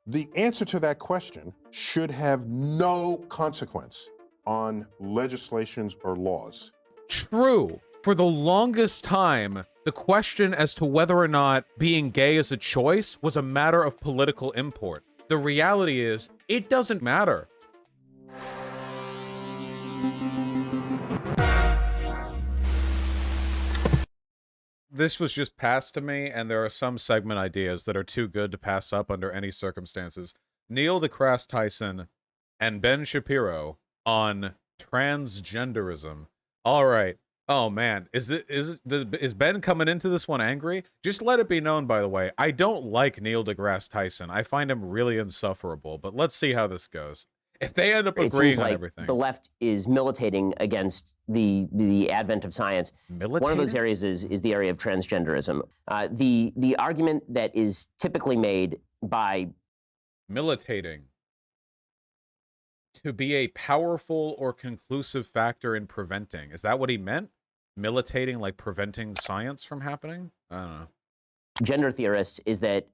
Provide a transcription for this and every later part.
The answer to that question should have no consequence on legislations or laws. True. For the longest time, the question as to whether or not being gay is a choice was a matter of political import. The reality is, it doesn't matter. This was just passed to me, and there are some segment ideas that are too good to pass up under any circumstances. Neil deGrasse Tyson and Ben Shapiro on transgenderism. All right. Oh man, is Ben coming into this one angry? Just let it be known, by the way, I don't like Neil deGrasse Tyson. I find him really insufferable, but let's see how this goes. If they end up agreeing on everything. The left is militating against the advent of science. Militating? One of those areas is the area of transgenderism. The argument that is typically made by militating to be a powerful or conclusive factor in preventing. Is that what he meant? Militating, like preventing science from happening? I don't know. Gender theorists is that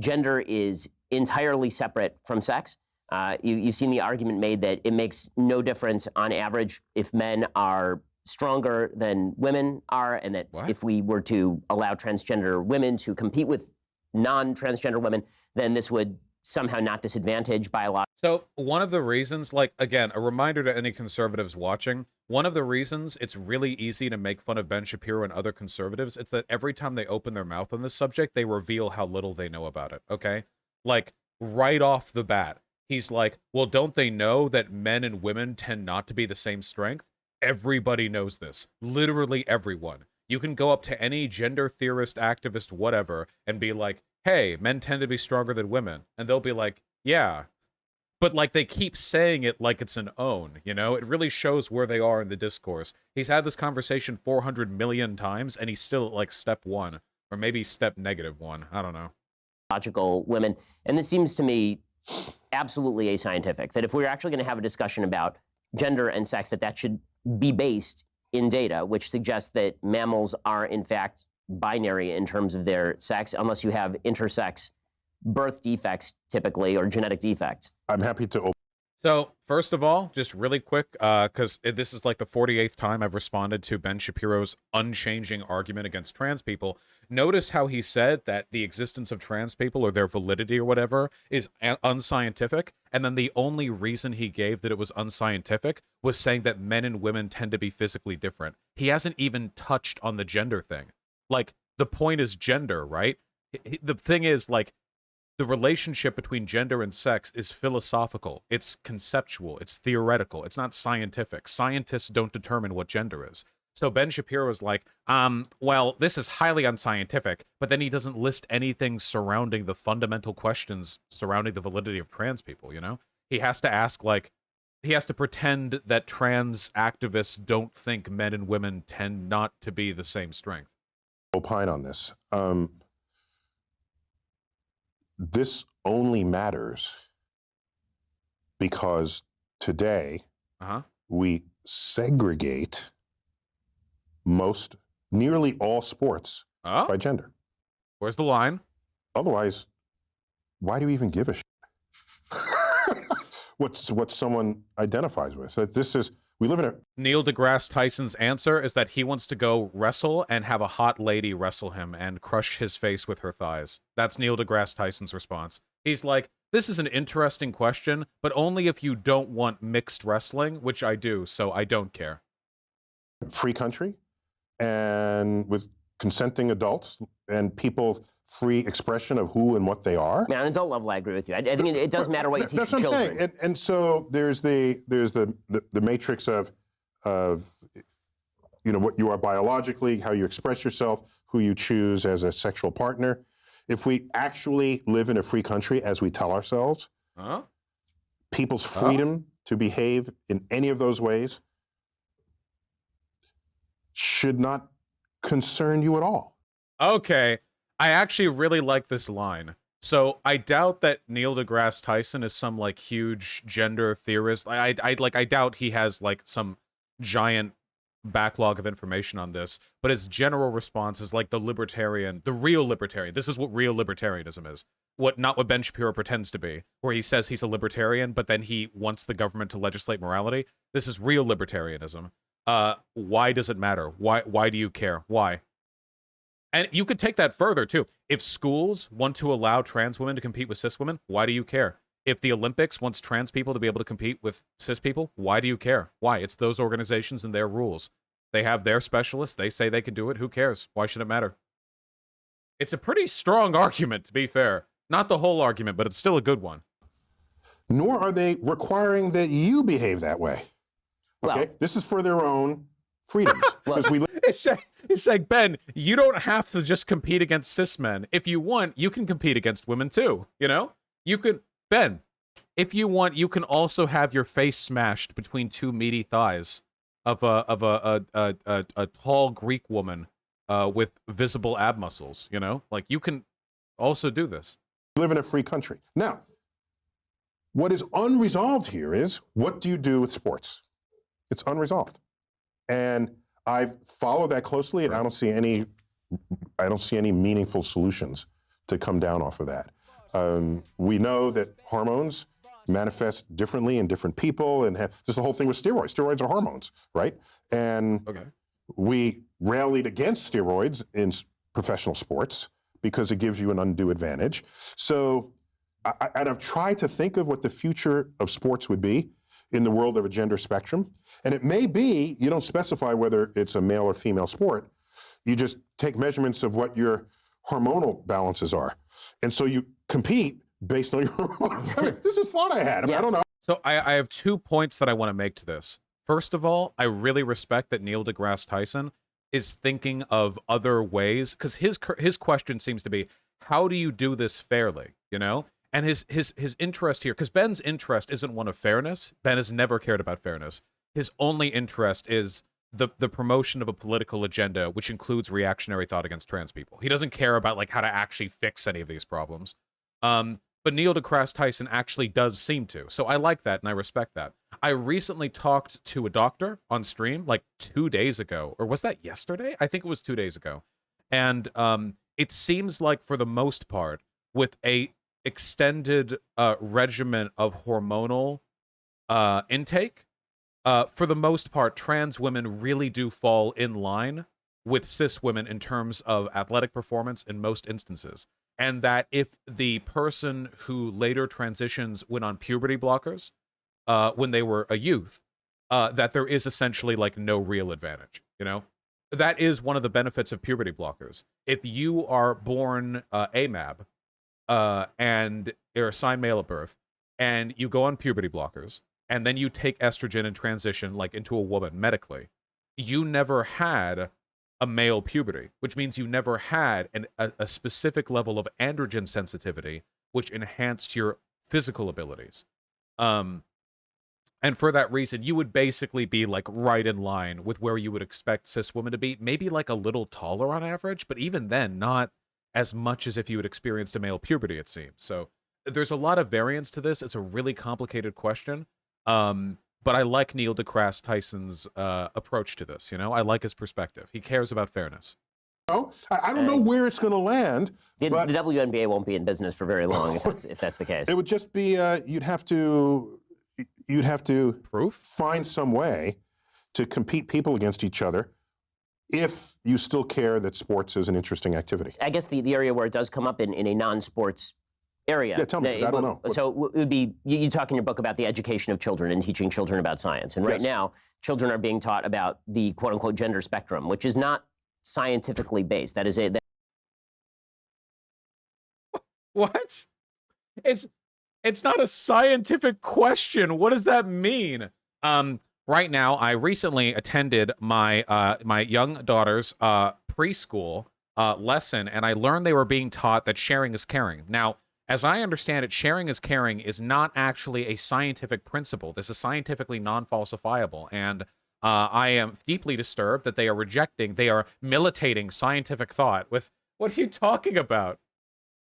gender is entirely separate from sex. You've seen the argument made that it makes no difference on average if men are stronger than women are, and that if we were to allow transgender women to compete with non-transgender women, then this would somehow not disadvantage biological. So one of the reasons, like, again, a reminder to any conservatives watching, one of the reasons it's really easy to make fun of Ben Shapiro and other conservatives, it's that every time they open their mouth on this subject, they reveal how little they know about it, okay? Like, right off the bat. He's like, well, don't they know that men and women tend not to be the same strength? Everybody knows this. Literally everyone. You can go up to any gender theorist, activist, whatever, and be like, hey, men tend to be stronger than women. And they'll be like, yeah. But, like, they keep saying it like it's an own, you know? It really shows where they are in the discourse. He's had this conversation 400 million times, and he's still at, like, step one. Or maybe step -1. I don't know. Biological women. And this seems to me absolutely ascientific, that if we're actually going to have a discussion about gender and sex, that should be based in data, which suggests that mammals are in fact binary in terms of their sex, unless you have intersex birth defects typically, or genetic defects. I'm happy to. So, first of all, just really quick, because this is like the 48th time I've responded to Ben Shapiro's unchanging argument against trans people. Notice how he said that the existence of trans people, or their validity or whatever, is unscientific, and then the only reason he gave that it was unscientific was saying that men and women tend to be physically different. He hasn't even touched on the gender thing. Like, the point is gender, right? The thing is, like, the relationship between gender and sex is philosophical. It's conceptual. It's theoretical. It's not scientific. Scientists don't determine what gender is. So Ben Shapiro is like, well, this is highly unscientific, but then he doesn't list anything surrounding the fundamental questions surrounding the validity of trans people, you know? He has to ask, like, he has to pretend that trans activists don't think men and women tend not to be the same strength. Opine on this. This only matters because today we segregate nearly all sports by gender. Where's the line? Otherwise, why do you even give a shit? what someone identifies with? So we live in a... Neil deGrasse Tyson's answer is that he wants to go wrestle and have a hot lady wrestle him and crush his face with her thighs. That's Neil deGrasse Tyson's response. He's like, this is an interesting question, but only if you don't want mixed wrestling, which I do, so I don't care. Free country, and with consenting adults and people free expression of who and what they are. Man, on adult level, I agree with you. I think it does matter what you teach children. That's what I'm saying. And so there's the matrix of you know, what you are biologically, how you express yourself, who you choose as a sexual partner. If we actually live in a free country, as we tell ourselves, people's freedom to behave in any of those ways should not concern you at all. Okay. I actually really like this line. So I doubt that Neil deGrasse Tyson is some like huge gender theorist. I doubt he has like some giant backlog of information on this, but his general response is like the libertarian, the real libertarian. This is what real libertarianism is. Not what Ben Shapiro pretends to be, where he says he's a libertarian, but then he wants the government to legislate morality. This is real libertarianism. Why does it matter? Why do you care? Why? And you could take that further, too. If schools want to allow trans women to compete with cis women, why do you care? If the Olympics wants trans people to be able to compete with cis people, why do you care? Why? It's those organizations and their rules. They have their specialists. They say they can do it. Who cares? Why should it matter? It's a pretty strong argument, to be fair. Not the whole argument, but it's still a good one. Nor are they requiring that you behave that way. Okay? Well, this is for their own freedoms. It's like, Ben, you don't have to just compete against cis men. If you want, you can compete against women too. You know? You could, Ben, if you want, you can also have your face smashed between two meaty thighs of a tall Greek woman with visible ab muscles, you know? Like, you can also do this. We live in a free country. Now, what is unresolved here is, what do you do with sports? It's unresolved. And I've followed that closely, and I don't see any meaningful solutions to come down off of that. We know that hormones manifest differently in different people, and this is the whole thing with steroids. Steroids are hormones, right? And we rallied against steroids in professional sports because it gives you an undue advantage. So, and I've tried to think of what the future of sports would be in the world of a gender spectrum. And it may be, you don't specify whether it's a male or female sport. You just take measurements of what your hormonal balances are. And so you compete based on your hormones. I mean, this is thought I had. I mean, I don't know. So I have 2 points that I want to make to this. First of all, I really respect that Neil deGrasse Tyson is thinking of other ways, because his question seems to be, how do you do this fairly, you know? And his interest here, because Ben's interest isn't one of fairness. Ben has never cared about fairness. His only interest is the promotion of a political agenda, which includes reactionary thought against trans people. He doesn't care about like how to actually fix any of these problems. But Neil deGrasse Tyson actually does seem to. So I like that and I respect that. I recently talked to a doctor on stream like 2 days ago, or was that yesterday? I think it was 2 days ago. And it seems like for the most part, with a extended regimen of hormonal intake, for the most part, trans women really do fall in line with cis women in terms of athletic performance in most instances. And that if the person who later transitions went on puberty blockers when they were a youth, that there is essentially like no real advantage, you know? That is one of the benefits of puberty blockers. If you are born AMAB, and you're assigned male at birth, and you go on puberty blockers, and then you take estrogen and transition like into a woman medically, you never had a male puberty, which means you never had a specific level of androgen sensitivity, which enhanced your physical abilities. And for that reason, you would basically be like right in line with where you would expect cis women to be, maybe like a little taller on average, but even then, not as much as if you had experienced a male puberty, it seems. So there's a lot of variance to this. It's a really complicated question. But I like Neil deGrasse Tyson's approach to this. You know, I like his perspective. He cares about fairness. No, I don't know where it's going to land. The WNBA won't be in business for very long if that's the case. It would just be you'd have to find some way to compete people against each other if you still care that sports is an interesting activity. I guess the area where it does come up in a non-sports area. Yeah, tell me, 'cause I don't know. So it would be, you talk in your book about the education of children and teaching children about science. And right now, children are being taught about the quote-unquote gender spectrum, which is not scientifically based. That is a... What? It's not a scientific question. What does that mean? Right now, I recently attended my my young daughter's preschool lesson, and I learned they were being taught that sharing is caring. Now, as I understand it, sharing is caring is not actually a scientific principle. This is scientifically non-falsifiable, and I am deeply disturbed that they are militating scientific thought with, what are you talking about?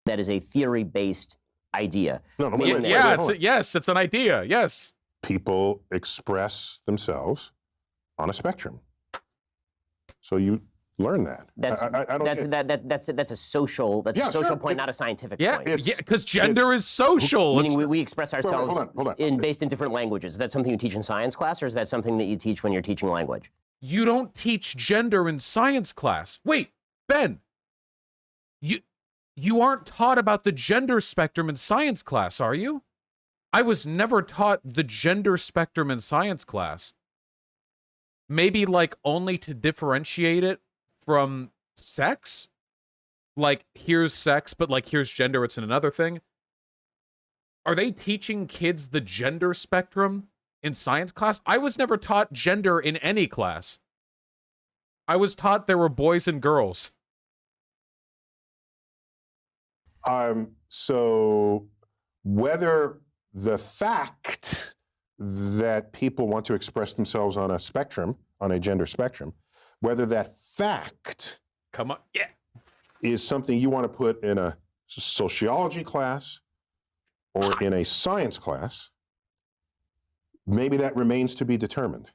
That is a theory-based idea. No, yes, it's an idea, yes. People express themselves on a spectrum. So you learn that. That's I don't that's a social Yeah, social sure. point, not a scientific Yeah, point. yeah, because gender is social. Meaning we express ourselves hold on. based in different languages. Is that something you teach in science class, or is that something that you teach when you're teaching language? You don't teach gender in science class. Wait, Ben, you aren't taught about the gender spectrum in science class, are you? I was never taught the gender spectrum in science class. Maybe like only to differentiate it from sex? Like here's sex, but like here's gender, it's in another thing. Are they teaching kids the gender spectrum in science class? I was never taught gender in any class. I was taught there were boys and girls. So whether the fact that people want to express themselves on a spectrum, on a gender spectrum, whether that fact Come on, yeah. is something you want to put in a sociology class or in a science class, maybe that remains to be determined.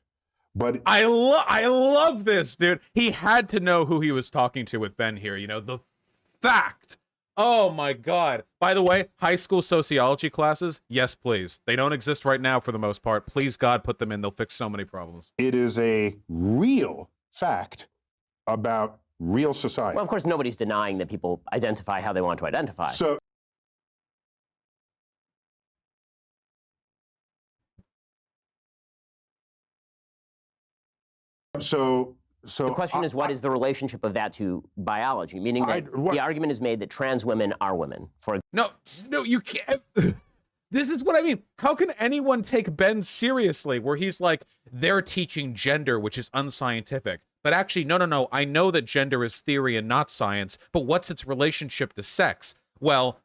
But I love this, dude. He had to know who he was talking to with Ben here, you know, the fact. Oh my God. By the way, high school sociology classes, yes, please. They don't exist right now for the most part. Please, God, put them in. They'll fix so many problems. it is a real fact about real society. Well, of course, nobody's denying that people identify how they want to identify. So the question is, what is the relationship of that to biology? Meaning that the argument is made that trans women are women. No, you can't. This is what I mean. How can anyone take Ben seriously where he's like, they're teaching gender, which is unscientific. But actually, no. I know that gender is theory and not science, but what's its relationship to sex? Well,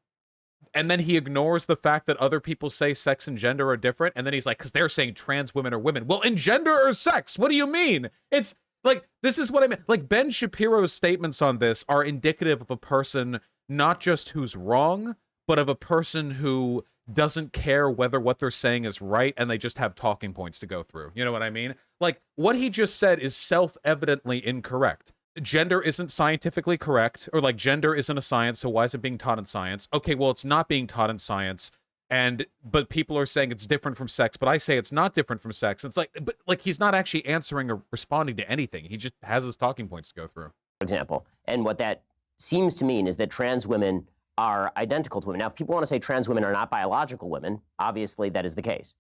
and then he ignores the fact that other people say sex and gender are different. And then he's like, because they're saying trans women are women. Well, in gender or sex, what do you mean? It's like, this is what I mean. Like, Ben Shapiro's statements on this are indicative of a person, not just who's wrong, but of a person who doesn't care whether what they're saying is right, and they just have talking points to go through. You know what I mean? Like, what he just said is self-evidently incorrect. Gender isn't scientifically correct, or like gender isn't a science, so why is it being taught in science? Okay, well, it's not being taught in science, but people are saying it's different from sex, but I say it's not different from sex. It's like, but like he's not actually answering or responding to anything. He just has his talking points to go through. For example, and what that seems to mean is that trans women are identical to women. Now, if people want to say trans women are not biological women, obviously that is the case.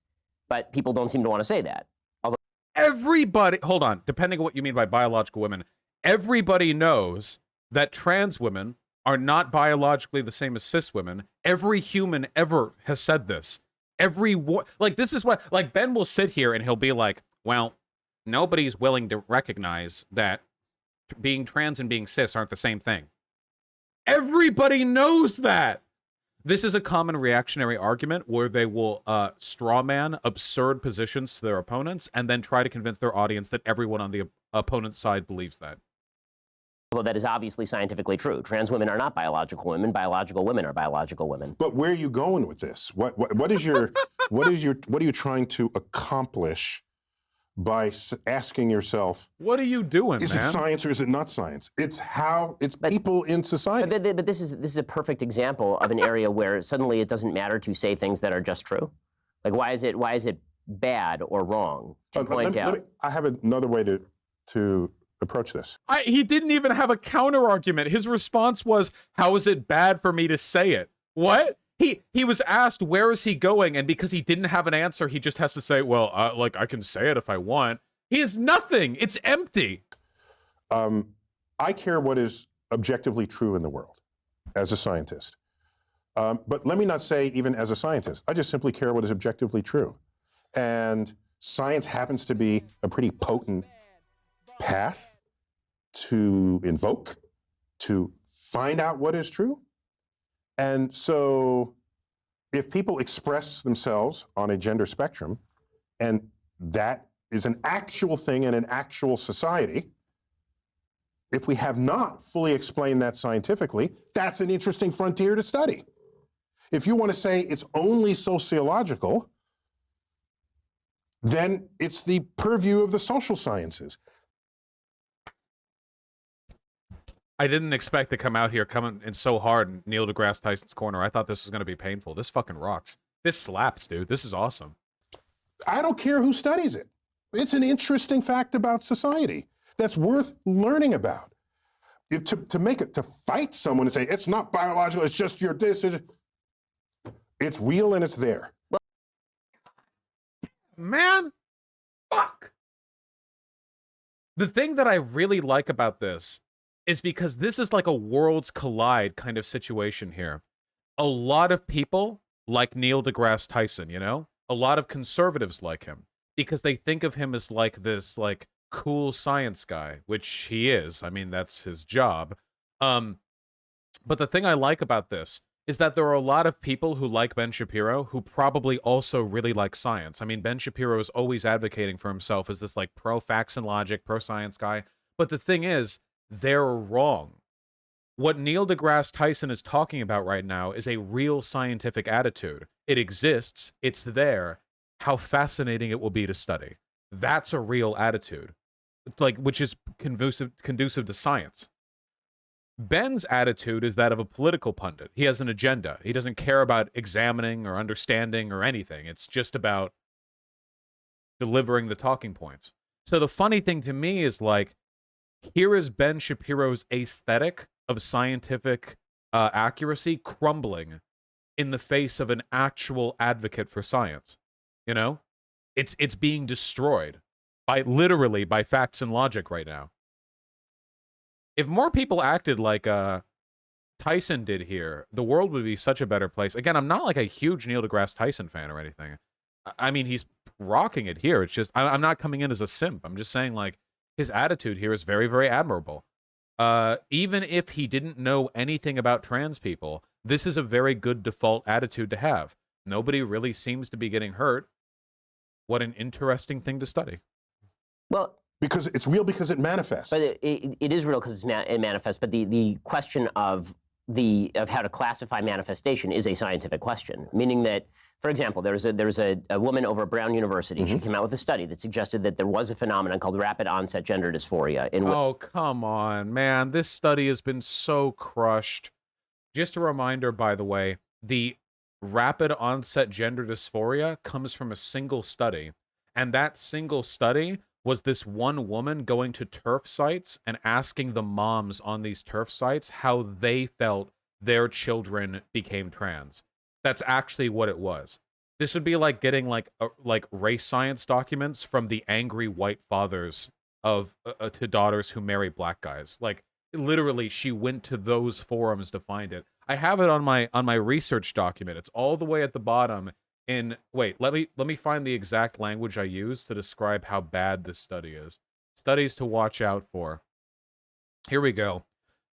But people don't seem to want to say that. Everybody, hold on, depending on what you mean by biological women, everybody knows that trans women are not biologically the same as cis women. Every human ever has said this. Like, this is what, like, Ben will sit here and he'll be like, well, nobody's willing to recognize that being trans and being cis aren't the same thing. Everybody knows that. This is a common reactionary argument where they will straw man absurd positions to their opponents and then try to convince their audience that everyone on the opponent's side believes that. Well, that is obviously scientifically true. Trans women are not biological women. Biological women are biological women. But where are you going with this? What is your what are you trying to accomplish by asking yourself, what are you doing, is man? it science or is it not science? It's people in society. But this is a perfect example of an area where suddenly it doesn't matter to say things that are just true. Like, why is it bad or wrong to point out? I have another way to approach this. He didn't even have a counter argument. His response was, how is it bad for me to say it? What? He was asked, where is he going? And because he didn't have an answer, he just has to say, well, I can say it if I want. He has nothing. It's empty. I care what is objectively true in the world as a scientist. But let me not say even as a scientist. I just simply care what is objectively true. And science happens to be a pretty potent path to invoke, to find out what is true. And so if people express themselves on a gender spectrum, and that is an actual thing in an actual society, if we have not fully explained that scientifically, that's an interesting frontier to study. If you want to say it's only sociological, then it's the purview of the social sciences. I didn't expect to come out here coming in so hard in Neil deGrasse Tyson's corner. I thought this was going to be painful. This fucking rocks. This slaps, dude. This is awesome. I don't care who studies it. It's an interesting fact about society that's worth learning about. To fight someone and say, it's not biological, it's just your this, it's real and it's there. Man, fuck. The thing that I really like about this is because this is like a worlds collide kind of situation here. A lot of people like Neil deGrasse Tyson, you know? A lot of conservatives like him because they think of him as like this like cool science guy, which he is. I mean, that's his job. But the thing I like about this is that there are a lot of people who like Ben Shapiro who probably also really like science. I mean, Ben Shapiro is always advocating for himself as this like pro-facts and logic, pro-science guy. But the thing is, they're wrong. What Neil deGrasse Tyson is talking about right now is a real scientific attitude. It exists. It's there. How fascinating it will be to study. That's a real attitude, like which is conducive to science. Ben's attitude is that of a political pundit. He has an agenda. He doesn't care about examining or understanding or anything. It's just about delivering the talking points. So the funny thing to me is like, here is Ben Shapiro's aesthetic of scientific accuracy crumbling in the face of an actual advocate for science. You know, it's being destroyed literally by facts and logic right now. If more people acted like Tyson did here, the world would be such a better place. Again, I'm not like a huge Neil deGrasse Tyson fan or anything. I mean, he's rocking it here. It's just I'm not coming in as a simp. I'm just saying like his attitude here is very, very admirable. Even if he didn't know anything about trans people, this is a very good default attitude to have. Nobody really seems to be getting hurt. What an interesting thing to study. Well, because it's real because it manifests. but it is real because it manifests. But the question of how to classify manifestation is a scientific question, meaning that, for example, there was a woman over at Brown University. She came out with a study that suggested that there was a phenomenon called rapid onset gender dysphoria. Oh, come on, man. This study has been so crushed. Just a reminder, by the way, the rapid onset gender dysphoria comes from a single study. And that single study was this one woman going to TERF sites and asking the moms on these TERF sites how they felt their children became trans. That's actually what it was. This would be like getting like race science documents from the angry white fathers of to daughters who marry black guys. Like literally, she went to those forums to find it. I have it on my research document. It's all the way at the bottom. Wait, let me find the exact language I used to describe how bad this study is. Studies to watch out for. Here we go.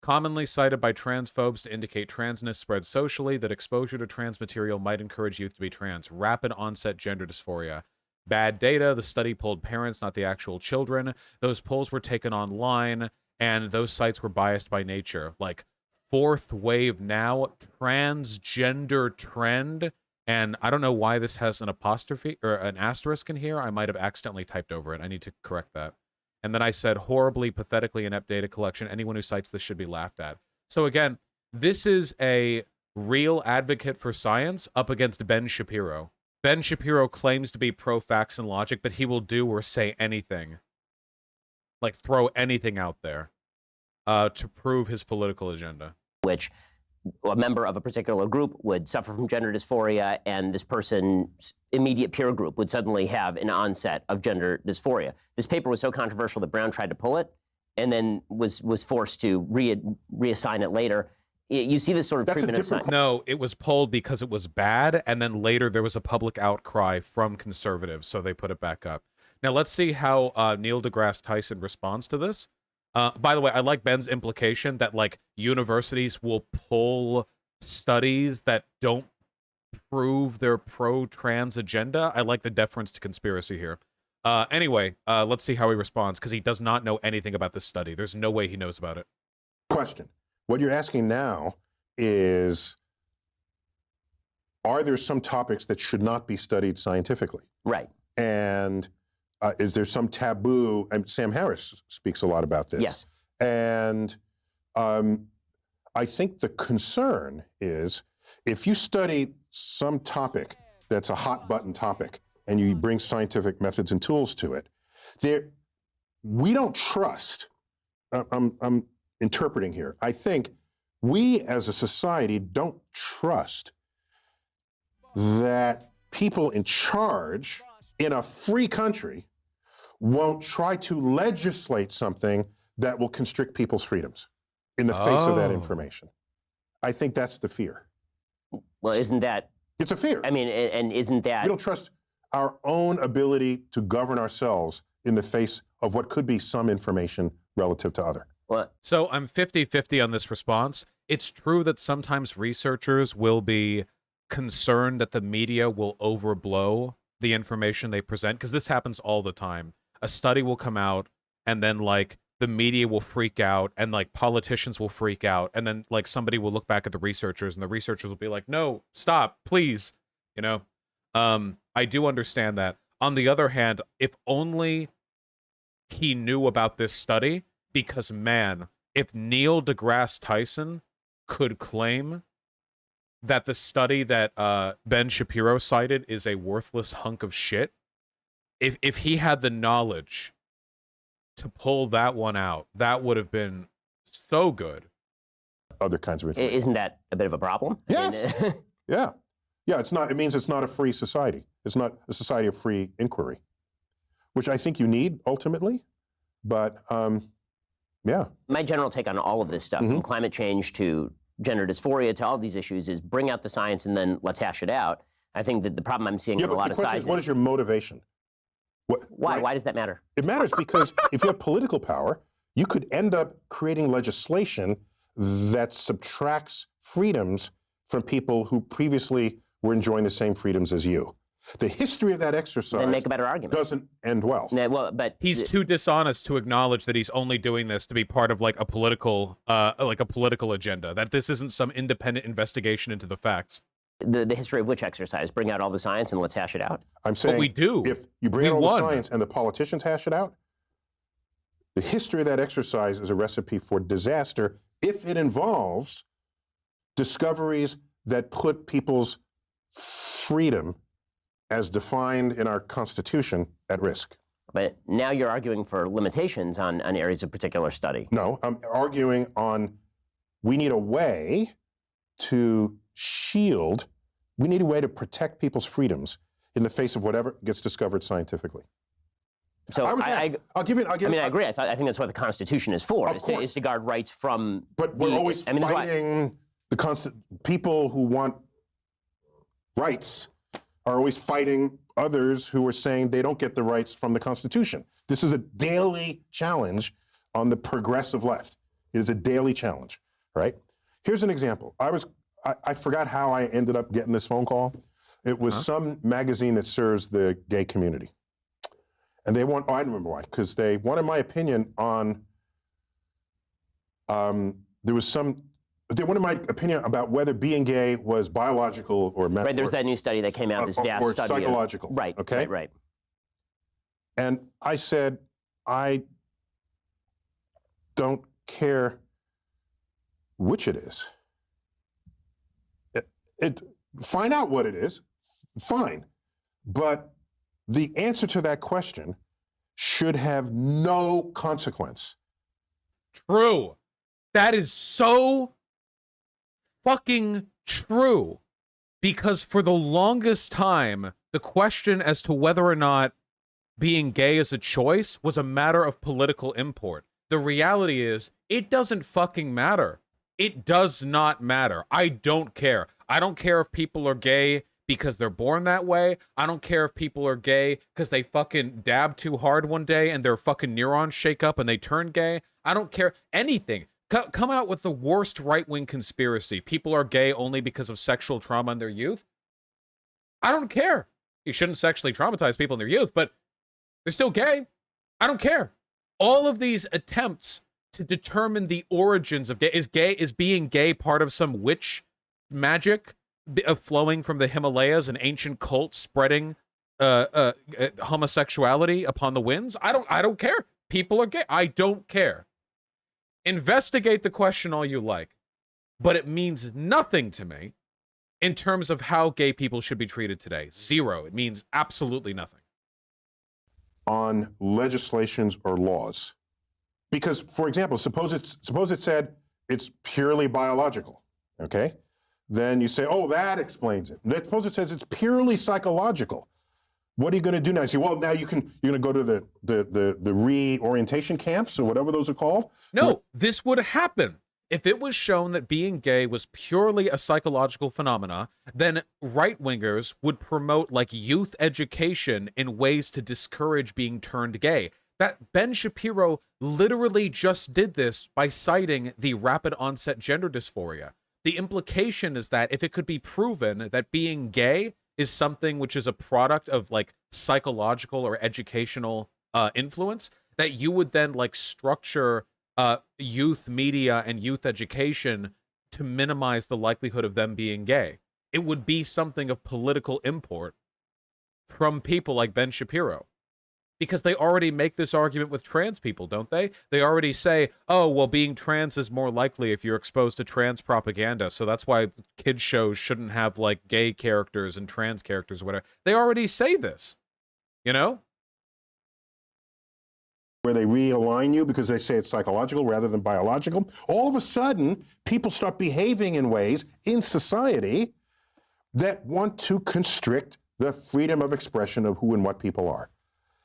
Commonly cited by transphobes to indicate transness spreads socially, that exposure to trans material might encourage youth to be trans. Rapid onset gender dysphoria. Bad data. The study polled parents, not the actual children. Those polls were taken online, and those sites were biased by nature. Like, fourth wave now, transgender trend. And I don't know why this has an apostrophe or an asterisk in here. I might have accidentally typed over it. I need to correct that. And then I said, horribly, pathetically inept data collection. Anyone who cites this should be laughed at. So again, this is a real advocate for science up against Ben Shapiro. Ben Shapiro claims to be pro-facts and logic, but he will do or say anything. Like throw anything out there to prove his political agenda. Which a member of a particular group would suffer from gender dysphoria, and this person's immediate peer group would suddenly have an onset of gender dysphoria. This paper was so controversial that Brown tried to pull it, and then was forced to reassign it later. You see this sort of treatment of science. No, it was pulled because it was bad, and then later there was a public outcry from conservatives, so they put it back up. Now let's see how Neil deGrasse Tyson responds to this. By the way, I like Ben's implication that like universities will pull studies that don't prove their pro-trans agenda. I like the deference to conspiracy here. Anyway, let's see how he responds, because he does not know anything about this study. There's no way he knows about it. Question. What you're asking now is, are there some topics that should not be studied scientifically? Right. And is there some taboo? And Sam Harris speaks a lot about this. Yes. And I think the concern is if you study some topic that's a hot button topic and you bring scientific methods and tools to it, we don't trust, I'm interpreting here, I think we as a society don't trust that people in charge in a free country won't try to legislate something that will constrict people's freedoms in the face of that information. I think that's the fear. Well, isn't that... It's a fear. I mean, and isn't that... We don't trust our own ability to govern ourselves in the face of what could be some information relative to other. What? So I'm 50-50 on this response. It's true that sometimes researchers will be concerned that the media will overblow the information they present, because this happens all the time. A study will come out, and then, like, the media will freak out, and, like, politicians will freak out, and then, like, somebody will look back at the researchers, and the researchers will be like, no, stop, please, you know? I do understand that. On the other hand, if only he knew about this study, because, man, if Neil deGrasse Tyson could claim that the study that Ben Shapiro cited is a worthless hunk of shit, if he had the knowledge to pull that one out, that would have been so good. Other kinds of information. Isn't that a bit of a problem? Yes. I mean, Yeah. Yeah, it's not, it means it's not a free society. It's not a society of free inquiry, which I think you need ultimately, but yeah. My general take on all of this stuff, from climate change to gender dysphoria to all of these issues, is bring out the science and then let's hash it out. I think that the problem I'm seeing on a lot of sides is... What is your motivation? Why? Right? Why does that matter? It matters because if you have political power, you could end up creating legislation that subtracts freedoms from people who previously were enjoying the same freedoms as you. The history of that exercise Then make a better argument. doesn't end well. Yeah, well, but He's too dishonest to acknowledge that he's only doing this to be part of, like, a political agenda, that this isn't some independent investigation into the facts. the history of which exercise? Bring out all the science and let's hash it out? I'm saying we do. If you bring out all won. the science and the politicians hash it out, the history of that exercise is a recipe for disaster if it involves discoveries that put people's freedom as defined in our Constitution at risk. But now you're arguing for limitations on areas of particular study. No, I'm arguing on we need a way to shield, we need a way to protect people's freedoms in the face of whatever gets discovered scientifically. So I'll give you. I agree. I think that's what the Constitution is for, is to guard rights from. But we're always fighting people who want rights are always fighting others who are saying they don't get the rights from the Constitution. This is a daily challenge on the progressive left. It is a daily challenge, right? Here's an example. I forgot how I ended up getting this phone call. It was some magazine that serves the gay community. And they want, I remember why, because they wanted my opinion on, they wanted my opinion about whether being gay was biological or mental. Right, there's that new study that came out, this vast study. Or psychological. Right, okay? Right. And I said, I don't care which it is. Find out what it is, fine. But the answer to that question should have no consequence. True. That is so fucking true. Because for the longest time, the question as to whether or not being gay is a choice was a matter of political import. The reality is, it doesn't fucking matter. It does not matter. I don't care. I don't care if people are gay because they're born that way. I don't care if people are gay because they fucking dab too hard one day and their fucking neurons shake up and they turn gay. I don't care anything. Come out with the worst right-wing conspiracy. People are gay only because of sexual trauma in their youth. I don't care. You shouldn't sexually traumatize people in their youth, but they're still gay. I don't care. All of these attempts to determine the origins of gay is being gay part of some witch magic flowing from the Himalayas, an ancient cult spreading homosexuality upon the winds? I don't care. People are gay. I don't care. Investigate the question all you like, but it means nothing to me in terms of how gay people should be treated today. Zero. It means absolutely nothing. On legislations or laws. Because, for example, suppose it said it's purely biological, okay? Then you say, oh, that explains it. Then suppose it says it's purely psychological. What are you going to do now? You say, well, now you're going to go to the reorientation camps or whatever those are called? No, this would happen. If it was shown that being gay was purely a psychological phenomena, then right-wingers would promote like youth education in ways to discourage being turned gay. That Ben Shapiro literally just did this by citing the rapid onset gender dysphoria. The implication is that if it could be proven that being gay is something which is a product of like psychological or educational influence, that you would then like structure youth media and youth education to minimize the likelihood of them being gay. It would be something of political import from people like Ben Shapiro. Because they already make this argument with trans people, don't they? They already say, oh, well, being trans is more likely if you're exposed to trans propaganda, so that's why kids' shows shouldn't have, like, gay characters and trans characters or whatever. They already say this, you know? Where they realign you because they say it's psychological rather than biological. All of a sudden, people start behaving in ways in society that want to constrict the freedom of expression of who and what people are.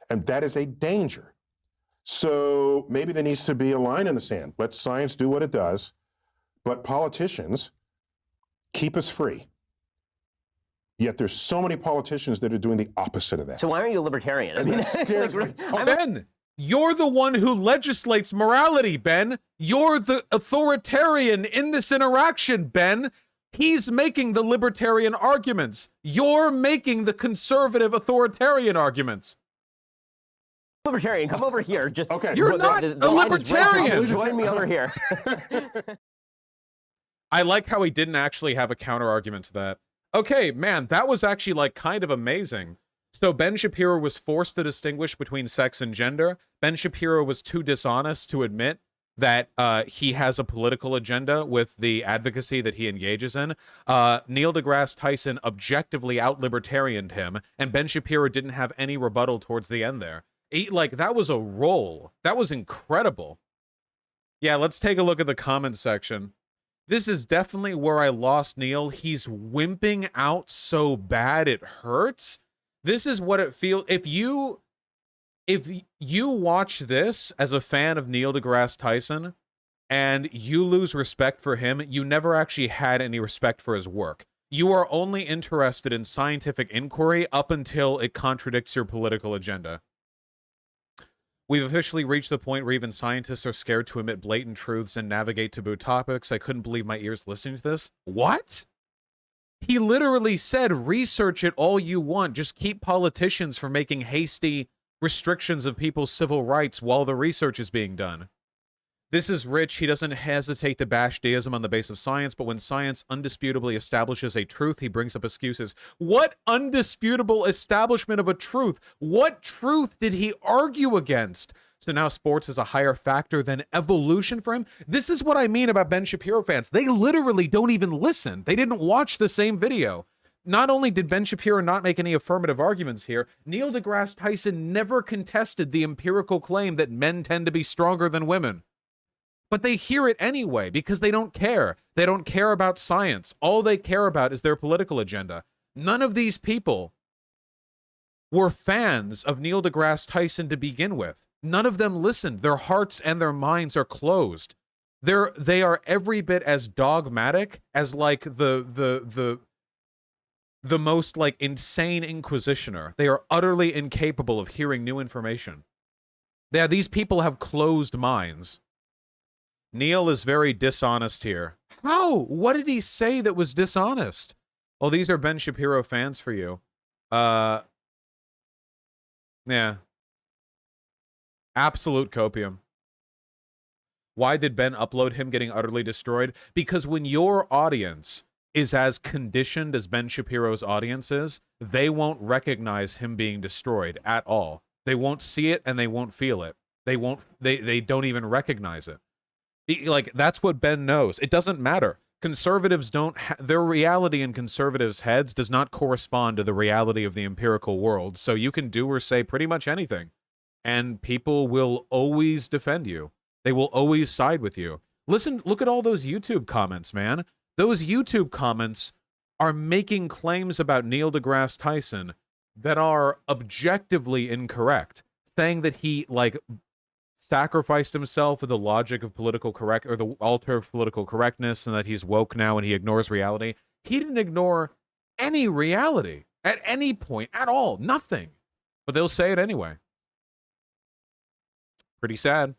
And that is a danger. So maybe there needs to be a line in the sand. Let science do what it does, but politicians keep us free. Yet there's so many politicians that are doing the opposite of that. So why aren't you a libertarian? I And mean, that scares me. Oh, Ben, you're the one who legislates morality, Ben. You're the authoritarian in this interaction, Ben. He's making the libertarian arguments. You're making the conservative authoritarian arguments. Libertarian, come over here. Just Okay. You're not a line is red. libertarian. Join me over here. I like how he didn't actually have a counter argument to that. Okay, man, that was actually like kind of amazing. So Ben Shapiro was forced to distinguish between sex and gender. Ben Shapiro was too dishonest to admit that he has a political agenda with the advocacy that he engages in. Neil deGrasse Tyson objectively out-libertarianed him, and Ben Shapiro didn't have any rebuttal towards the end there. Like, that was a roll. That was incredible. Yeah, let's take a look at the comments section. This is definitely where I lost Neil. He's wimping out so bad it hurts. This is what it feels. If you watch this as a fan of Neil deGrasse Tyson and you lose respect for him, you never actually had any respect for his work. You are only interested in scientific inquiry up until it contradicts your political agenda. We've officially reached the point where even scientists are scared to admit blatant truths and navigate taboo topics. I couldn't believe my ears listening to this. What? He literally said, research it all you want. Just keep politicians from making hasty restrictions of people's civil rights while the research is being done. This is Rich. He doesn't hesitate to bash deism on the basis of science, but when science undisputably establishes a truth, he brings up excuses. What undisputable establishment of a truth? What truth did he argue against? So now sports is a higher factor than evolution for him? This is what I mean about Ben Shapiro fans. They literally don't even listen. They didn't watch the same video. Not only did Ben Shapiro not make any affirmative arguments here, Neil deGrasse Tyson never contested the empirical claim that men tend to be stronger than women. But they hear it anyway because they don't care. They don't care about science. All they care about is their political agenda. None of these people were fans of Neil deGrasse Tyson to begin with. None of them listened. Their hearts and their minds are closed. They are every bit as dogmatic as like the most like insane inquisitioner. They are utterly incapable of hearing new information. Yeah, these people have closed minds. Neil is very dishonest here. How? What did he say that was dishonest? Well, these are Ben Shapiro fans for you. Yeah. Absolute copium. Why did Ben upload him getting utterly destroyed? Because when your audience is as conditioned as Ben Shapiro's audience is, they won't recognize him being destroyed at all. They won't see it and they won't feel it. They don't even recognize it. Like, that's what Ben knows. It doesn't matter. Conservatives don't their reality in conservatives' heads does not correspond to the reality of the empirical world. So you can do or say pretty much anything, and people will always defend you. They will always side with you. Listen, look at all those YouTube comments, man. Those YouTube comments are making claims about Neil deGrasse Tyson that are objectively incorrect, saying that he, like, sacrificed himself for the logic of political correct, or the altar of political correctness, and that he's woke now and he ignores reality. He didn't ignore any reality at any point at all. Nothing. But they'll say it anyway. Pretty sad.